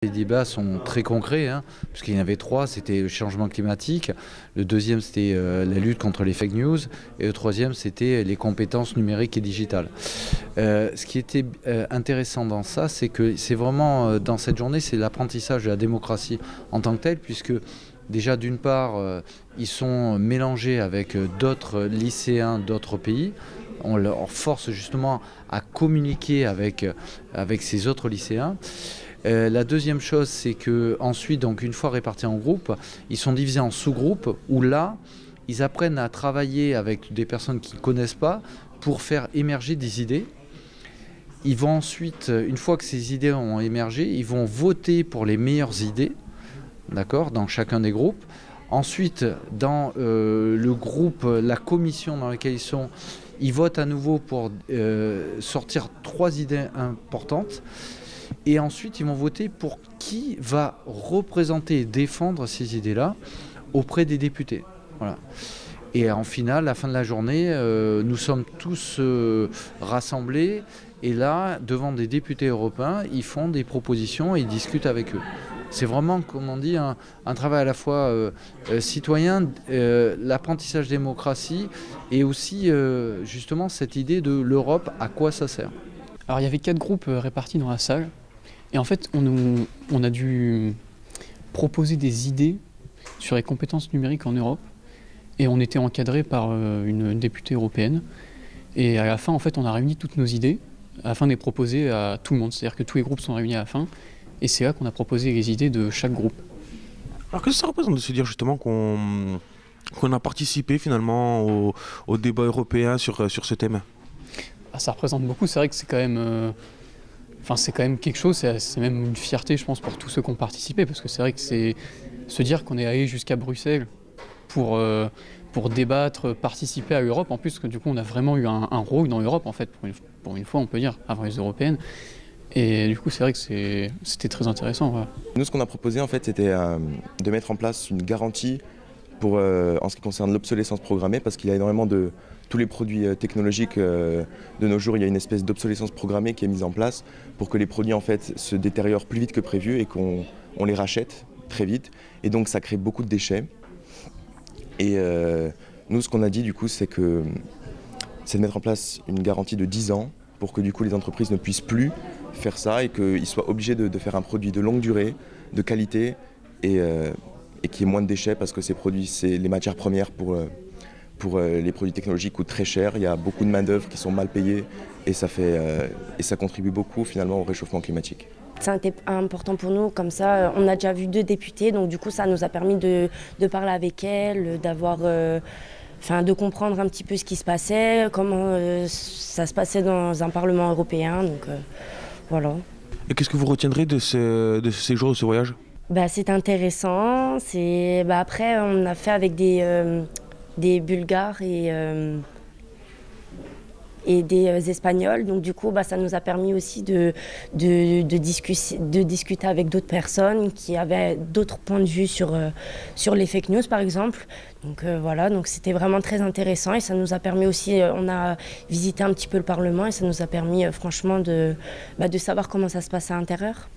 Les débats sont très concrets, hein, puisqu'il y en avait trois, c'était le changement climatique, le deuxième c'était la lutte contre les fake news, et le troisième c'était les compétences numériques et digitales. Ce qui était intéressant dans ça, c'est que c'est vraiment, dans cette journée, c'est l'apprentissage de la démocratie en tant que telle, puisque déjà d'une part, ils sont mélangés avec d'autres lycéens d'autres pays. On leur force justement à communiquer avec ces autres lycéens. La deuxième chose, c'est qu'ensuite, donc une fois répartis en groupes, ils sont divisés en sous-groupes où là, ils apprennent à travailler avec des personnes qu'ils ne connaissent pas pour faire émerger des idées. Ils vont ensuite, une fois que ces idées ont émergé, ils vont voter pour les meilleures idées, d'accord, dans chacun des groupes. Ensuite, dans le groupe, la commission dans laquelle ils votent à nouveau pour sortir 3 idées importantes. Et ensuite, ils vont voter pour qui va représenter et défendre ces idées-là auprès des députés. Voilà. Et en finale, à la fin de la journée, nous sommes tous rassemblés. Et là, devant des députés européens, ils font des propositions et ils discutent avec eux. C'est vraiment, comme on dit, un travail à la fois citoyen, l'apprentissage démocratie et aussi justement cette idée de l'Europe, à quoi ça sert. Alors il y avait 4 groupes répartis dans la salle et en fait on a dû proposer des idées sur les compétences numériques en Europe et on était encadré par une députée européenne et à la fin en fait on a réuni toutes nos idées afin de les proposer à tout le monde, c'est-à-dire que tous les groupes sont réunis à la fin et c'est là qu'on a proposé les idées de chaque groupe. Alors qu'est-ce que ça représente de se dire justement qu'on a participé finalement au débat européen sur ce thème? Ça représente beaucoup, c'est vrai que c'est quand même, c'est quand même quelque chose, c'est même une fierté je pense pour tous ceux qui ont participé, parce que c'est vrai que c'est se dire qu'on est allé jusqu'à Bruxelles pour débattre, participer à l'Europe, en plus que du coup on a vraiment eu un rôle dans l'Europe en fait, pour une fois on peut dire, avant les européennes, et du coup c'est vrai que c'était très intéressant. Voilà. Nous ce qu'on a proposé en fait c'était de mettre en place une garantie pour, en ce qui concerne l'obsolescence programmée, parce qu'il y a énormément de tous les produits technologiques de nos jours, il y a une espèce d'obsolescence programmée qui est mise en place pour que les produits en fait se détériorent plus vite que prévu et qu'on les rachète très vite. Et donc ça crée beaucoup de déchets. Et nous ce qu'on a dit du coup c'est de mettre en place une garantie de 10 ans pour que du coup les entreprises ne puissent plus faire ça et qu'ils soient obligés de faire un produit de longue durée, de qualité et qui ait moins de déchets, parce que ces produits, les matières premières pour les produits technologiques coûtent très cher, il y a beaucoup de main-d'œuvre qui sont mal payées et ça contribue beaucoup finalement au réchauffement climatique. C'était important pour nous, comme ça on a déjà vu 2 députés, donc du coup ça nous a permis de parler avec elles, de comprendre un petit peu ce qui se passait, comment ça se passait dans un Parlement européen, donc voilà. Et qu'est-ce que vous retiendrez de ce séjour, de ce voyage? C'est intéressant, après on a fait avec des Bulgares et des Espagnols, donc du coup ça nous a permis aussi de discuter avec d'autres personnes qui avaient d'autres points de vue sur les fake news par exemple, donc voilà, donc c'était vraiment très intéressant et ça nous a permis aussi, on a visité un petit peu le Parlement et ça nous a permis franchement de savoir comment ça se passait à l'intérieur.